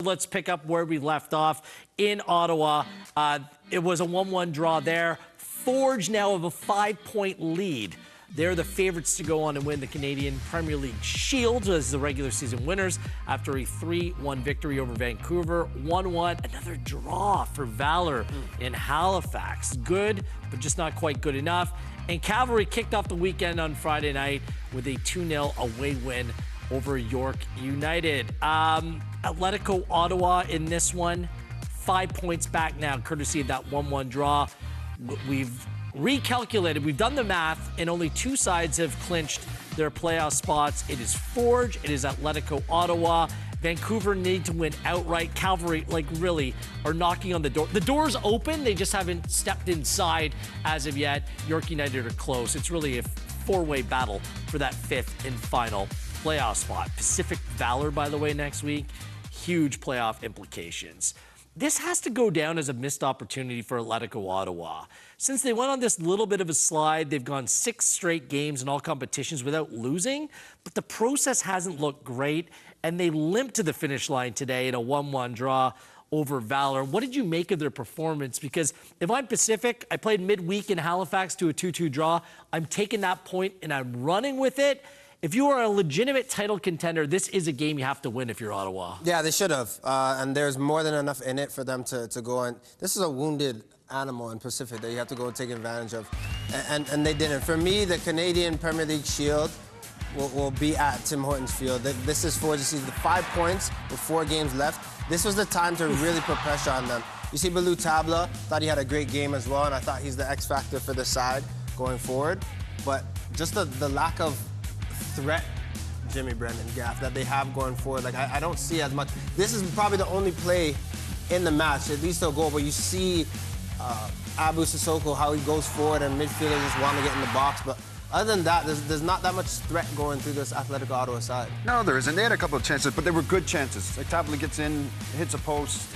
Let's pick up where we left off in Ottawa. It was a 1-1 draw there. Forge now have a 5-point lead. They're the favorites to go on and win the Canadian Premier League Shield as the regular season winners after a 3-1 victory over Vancouver. 1-1, another draw for Valor in Halifax. Good, but just not quite good enough. And Cavalry kicked off the weekend on Friday night with a 2-0 away win over York United. Atletico Ottawa in this one, 5 points back now, courtesy of that 1-1 draw. We've recalculated, we've done the math, and only two sides have clinched their playoff spots. It is Forge, it is Atletico Ottawa. Vancouver need to win outright. Cavalry, really, are knocking on the door. The door's open, they just haven't stepped inside as of yet. York United are close. It's really a four-way battle for that fifth and final playoff spot. Pacific Valor, by the way, next week. Huge playoff implications. This has to go down as a missed opportunity for Atletico Ottawa. Since they went on this little bit of a slide, they've gone 6 straight games in all competitions without losing, but the process hasn't looked great, and they limped to the finish line today in a 1-1 draw over Valor. What did you make of their performance? Because if I'm Pacific, I played midweek in Halifax to a 2-2 draw. I'm taking that point and I'm running with it. If you are a legitimate title contender, this is a game you have to win if you're Ottawa. Yeah, they should have. And there's more than enough in it for them to go on. This is a wounded animal in Pacific that you have to go and take advantage of. And they didn't. For me, the Canadian Premier League Shield will be at Tim Hortons Field. This is for just the 5 points with 4 games left. This was the time to really put pressure on them. You see Balou Tabla, thought he had a great game as well, and I thought he's the X factor for the side going forward. But just the lack of threat, Jimmy Brennan, Gaff, that they have going forward. I don't see as much. This is probably the only play in the match, at least a goal, where you see Abu Sissoko, how he goes forward and midfielders just want to get in the box. But other than that, there's not that much threat going through this Atletico Ottawa side. No, there isn't. They had a couple of chances, but they were good chances. Like Tabla gets in, hits a post.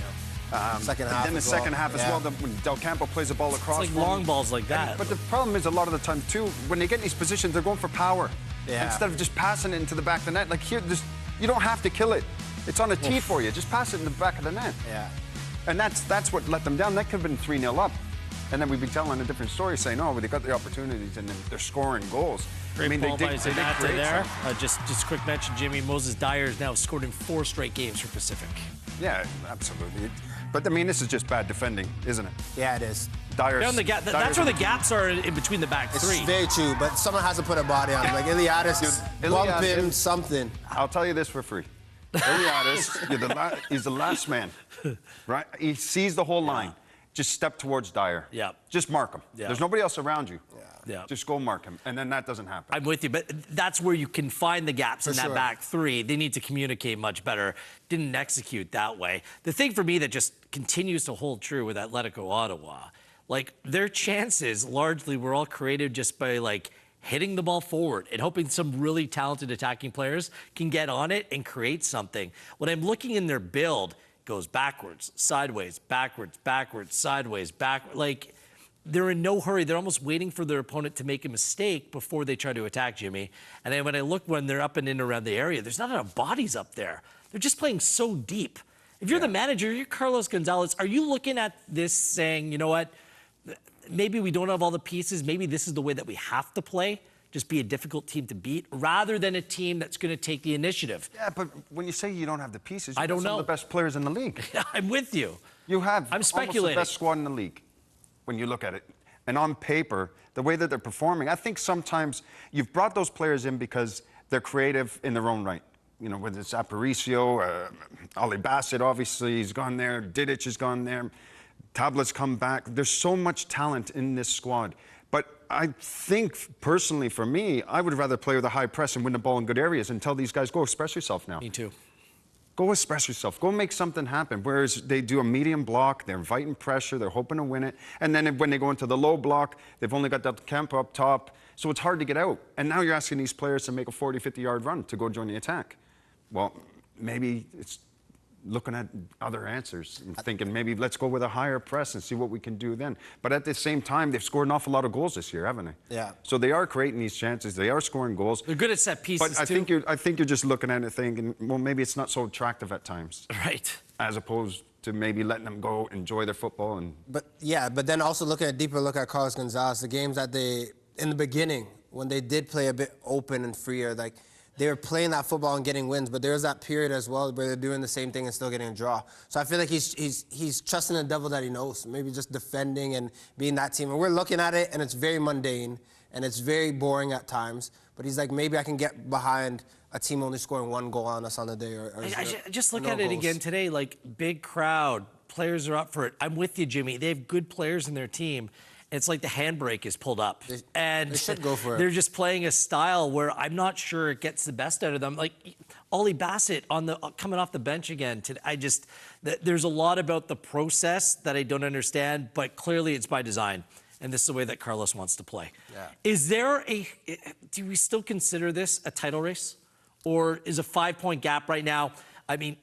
Second half. Then the second half as well, when Del Campo plays the ball across. It's like long balls like that. But the problem is a lot of the time, too, when they get in these positions, they're going for power. Instead of just passing it into the back of the net. Like here, you don't have to kill it. It's on a tee for you. Just pass it in the back of the net. Yeah. And that's what let them down. That could have been 3-0 up. And then we'd be telling a different story saying, oh, well, they got the opportunities and then they're scoring goals. Great they ball by Zanata there. Something. Just quick mention, Jimmy, Moses Dyer has now scored in 4 straight games for Pacific. Yeah, absolutely. But, I mean, this is just bad defending, isn't it? Yeah, it is. That's where the gaps are in between the back three. It's very true, but someone has to put a body on him. Like Iliadis, bump him, something. I'll tell you this for free. Iliadis, he's the last man, right? He sees the whole line. Just step towards Dyer. Yeah. Just mark him. Yeah. There's nobody else around you. Yeah. Just go mark him, and then that doesn't happen. I'm with you, but that's where you can find the gaps in that back three. They need to communicate much better. Didn't execute that way. The thing for me that just continues to hold true with Atletico Ottawa, their chances largely were all created just by hitting the ball forward and hoping some really talented attacking players can get on it and create something. When I'm looking in their build, it goes backwards, sideways, backwards, sideways, backwards. They're in no hurry. They're almost waiting for their opponent to make a mistake before they try to attack Jimmy. And then when I look when they're up and in around the area, there's not enough bodies up there. They're just playing so deep. If you're the manager, you're Carlos Gonzalez, are you looking at this saying, you know what, maybe we don't have all the pieces, maybe this is the way that we have to play, just be a difficult team to beat, rather than a team that's going to take the initiative? Yeah, but when you say you don't have the pieces, I don't know. Some of the best players in the league. I'm with you. You have I'm speculating. almost the best squad in the league when you look at it. And on paper, the way that they're performing, I think sometimes you've brought those players in because they're creative in their own right. You know, whether it's Aparicio, Ali Bassett, obviously, he's gone there. Didic has gone there. Tabla's come back. There's so much talent in this squad. But I think, personally, for me, I would rather play with a high press and win the ball in good areas and tell these guys, go express yourself now. Me too. Go express yourself. Go make something happen. Whereas they do a medium block, they're inviting pressure, they're hoping to win it. And then when they go into the low block, they've only got that camp up top. So it's hard to get out. And now you're asking these players to make a 40, 50-yard run to go join the attack. Well, maybe it's looking at other answers and thinking maybe let's go with a higher press and see what we can do then. But at the same time, they've scored an awful lot of goals this year, haven't they? Yeah. So they are creating these chances. They are scoring goals. They're good at set pieces, but I think you're just looking at it thinking, well, maybe it's not so attractive at times. Right. as opposed to maybe letting them go enjoy their football. And But yeah, but then also looking at a deeper look at Carlos Gonzalez, the games that in the beginning, when they did play a bit open and freer, like they were playing that football and getting wins, but there was that period as well where they're doing the same thing and still getting a draw. So I feel like he's trusting the devil that he knows, maybe just defending and being that team. And we're looking at it, and it's very mundane, and it's very boring at times. But he's like, maybe I can get behind a team only scoring 1 goal on us on the day. I just look at it again today, like big crowd, players are up for it. I'm with you, Jimmy. They have good players in their team. It's like the handbrake is pulled up. They should go for it. They're just playing a style where I'm not sure it gets the best out of them. Like Ollie Bassett coming off the bench again. There's a lot about the process that I don't understand, but clearly it's by design. And this is the way that Carlos wants to play. Yeah. Do we still consider this a title race? Or is a 5-point gap right now? I mean,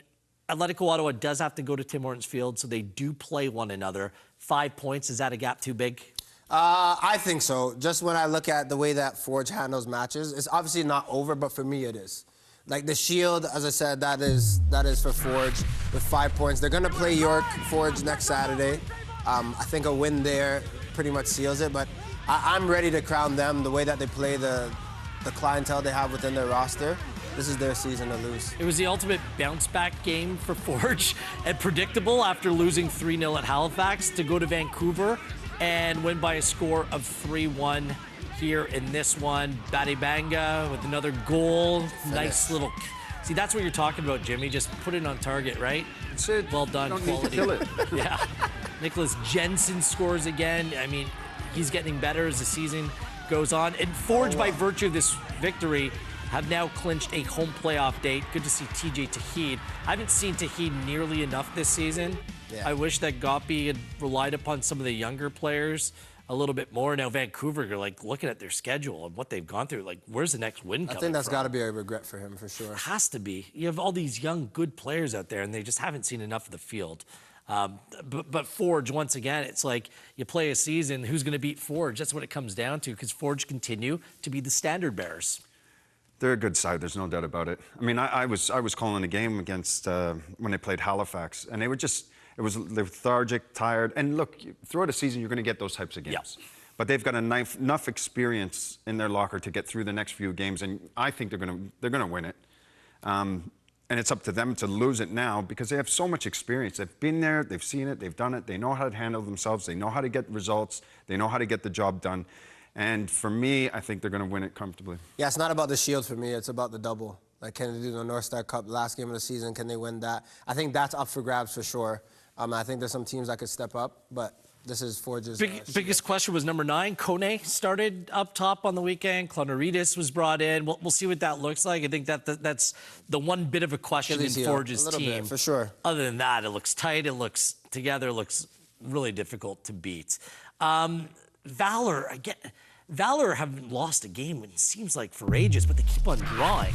Atletico Ottawa does have to go to Tim Hortons Field, so they do play one another. 5 points, is that a gap too big? I think so. Just when I look at the way that Forge handles matches, it's obviously not over, but for me it is. Like the Shield, as I said, that is for Forge with 5 points. They're gonna play York Forge next Saturday. I think a win there pretty much seals it, but I'm ready to crown them the way that they play the clientele they have within their roster. This is their season to lose. It was the ultimate bounce-back game for Forge and predictable after losing 3-0 at Halifax to go to Vancouver and win by a score of 3-1 here in this one. Badibanga with another goal. Nice little... See, that's what you're talking about, Jimmy. Just put it on target, right? That's it. Well done, Don't quality. Need to kill it. Yeah. Nicholas Jensen scores again. I mean, he's getting better as the season goes on. And Forge, by virtue of this victory, have now clinched a home playoff date. Good to see TJ Tahid. I haven't seen Tahid nearly enough this season. Yeah. I wish that Goppy had relied upon some of the younger players a little bit more. Now Vancouver, you're like looking at their schedule and what they've gone through. Like, where's the next win coming I think that's from? got to be a regret for him, for sure. It has to be. You have all these young, good players out there, and they just haven't seen enough of the field. But Forge, once again, it's like you play a season, who's going to beat Forge? That's what it comes down to, because Forge continue to be the standard bearers. They're a good side. There's no doubt about it. I mean, I was calling a game against when they played Halifax, and they were just lethargic, tired. And look, throughout a season, you're going to get those types of games. Yeah. But they've got enough experience in their locker to get through the next few games, and I think they're going to win it. And it's up to them to lose it now because they have so much experience. They've been there, they've seen it, they've done it. They know how to handle themselves. They know how to get results. They know how to get the job done. And for me, I think they're going to win it comfortably. Yeah, it's not about the Shield for me. It's about the double. Like, can they do the North Star Cup last game of the season? Can they win that? I think that's up for grabs for sure. I think there's some teams that could step up, but this is Forge's. Biggest question was number 9. Kone started up top on the weekend. Clonaridis was brought in. We'll see what that looks like. I think that's the one bit of a question in Forge's team. Bit, for sure. Other than that, it looks tight. It looks together. It looks really difficult to beat. Valor, Valor haven't lost a game, it seems like, for ages, but they keep on drawing.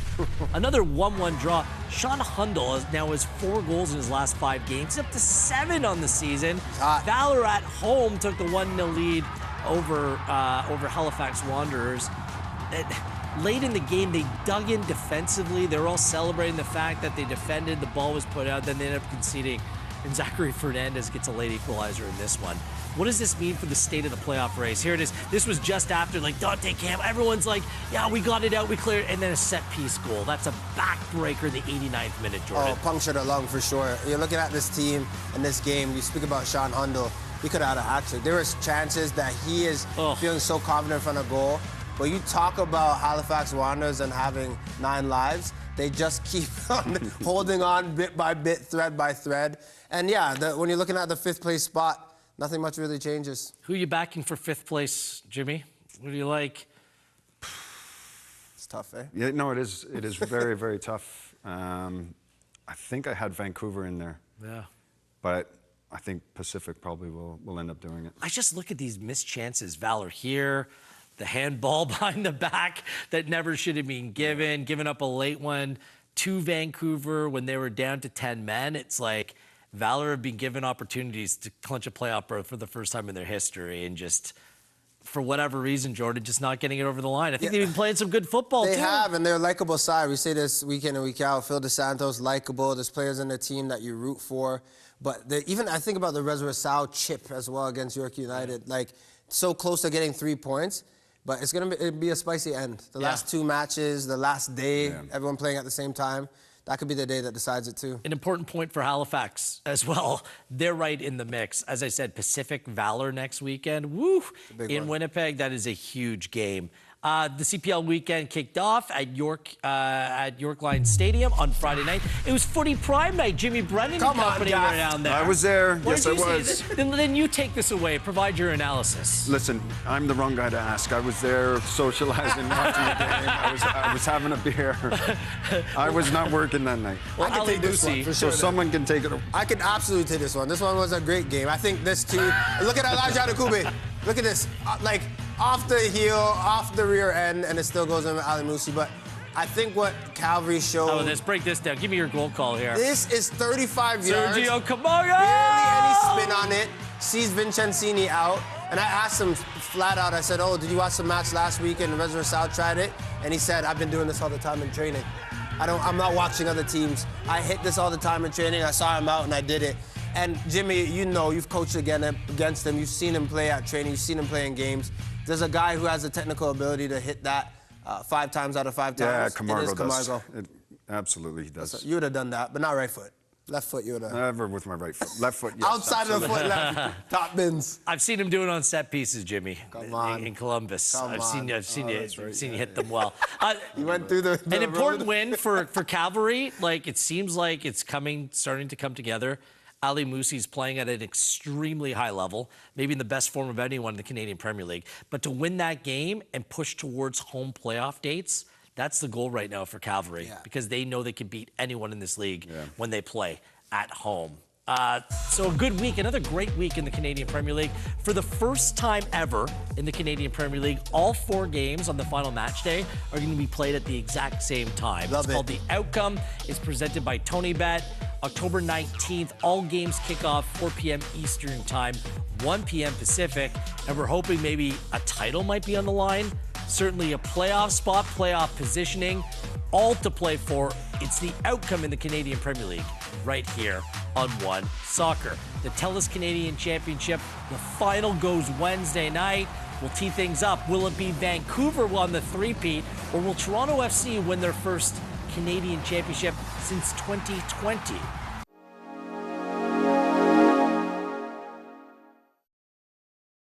Another 1-1 draw. Sean Hundle now has 4 goals in his last 5 games. He's up to 7 on the season. Valor at home took the 1-0 lead over Halifax Wanderers. Late in the game, they dug in defensively. They were all celebrating the fact that they defended, the ball was put out, then they ended up conceding. And Zachary Fernandez gets a late equalizer in this one. What does this mean for the state of the playoff race? Here it is. This was just after, like, Dante Camp. Everyone's like, yeah, we got it out, we cleared it. And then a set-piece goal. That's a backbreaker, the 89th minute, Jordan. Oh, punctured a lung for sure. You're looking at this team and this game. You speak about Sean Hundle. He could have had a hat-trick. There was chances that he is feeling so confident in front of goal. But you talk about Halifax Wanderers and having 9 lives. They just keep on holding on bit by bit, thread by thread. And yeah, when you're looking at the 5th place spot, nothing much really changes. Who are you backing for 5th place, Jimmy? What do you like? It's tough, eh? Yeah, no, it is. It is very, very tough. I think I had Vancouver in there. Yeah. But I think Pacific probably will end up doing it. I just look at these missed chances. Valor here, the handball behind the back that never should have been giving up a late one to Vancouver when they were down to 10 men. It's like Valor have been given opportunities to clinch a playoff berth for the first time in their history and just for whatever reason, Jordan, just not getting it over the line. I think they've been playing some good football, too. They have, and they're a likable side. We say this week in and week out. Phil DeSantos, likable. There's players in the team that you root for. But even I think about the Resurrecao chip as well against York United. Like, so close to getting 3 points. But it's going to be a spicy end. The last 2 matches, the last day, everyone playing at the same time. That could be the day that decides it, too. An important point for Halifax as well. They're right in the mix. As I said, Pacific Valor next weekend. Woo! In Winnipeg, that is a huge game. The CPL weekend kicked off at York Line Stadium on Friday night. It was Footy Prime Night. Jimmy Brennan and company were down there. I was there. Yes, I was. Then you take this away. Provide your analysis. Listen, I'm the wrong guy to ask. I was there socializing, watching the game. I was having a beer. I was not working that night. Well, I can take this one for sure. So someone can take it. I can absolutely take this one. This one was a great game. I think this too. Look at Elijah Adekube. Look at this. Like, off the heel, off the rear end, and it still goes in with Ali Musi. But I think what Calvary showed... Oh, let's break this down. Give me your goal call here. This is 35 yards. Sergio Camargo! Barely any spin on it. Sees Vincencini out. And I asked him flat out, I said, oh, did you watch the match last week and Resurrecao tried it? And he said, I've been doing this all the time in training. I'm not watching other teams. I hit this all the time in training. I saw him out and I did it. And Jimmy, you know, you've coached against him. You've seen him play at training. You've seen him play in games. There's a guy who has the technical ability to hit that 5 times out of 5 times. Yeah, Camargo does. Absolutely, he does. You would have done that, but not right foot. Left foot, you would have. Never with my right foot. Left foot, yes. Outside of the foot, left. Top bins. I've seen him do it on set pieces, Jimmy. Come on. In Columbus. I've seen you hit them well. You went through the an important road. win for Cavalry. Like, it seems like it's starting to come together. Ali Musi's playing at an extremely high level, maybe in the best form of anyone in the Canadian Premier League. But to win that game and push towards home playoff dates, that's the goal right now for Cavalry, because they know they can beat anyone in this league when they play at home. So a good week, another great week in the Canadian Premier League. For the first time ever in the Canadian Premier League, all 4 games on the final match day are going to be played at the exact same time. It's called The Outcome. It's presented by TonyBet. October 19th, all games kick off 4 p.m. Eastern Time, 1 p.m. Pacific, and we're hoping maybe a title might be on the line. Certainly a playoff spot, playoff positioning, all to play for. It's The Outcome in the Canadian Premier League right here on OneSoccer. The TELUS Canadian Championship, the final goes Wednesday night. We'll tee things up. Will it be Vancouver on the three-peat, or will Toronto FC win their first Canadian Championship since 2020?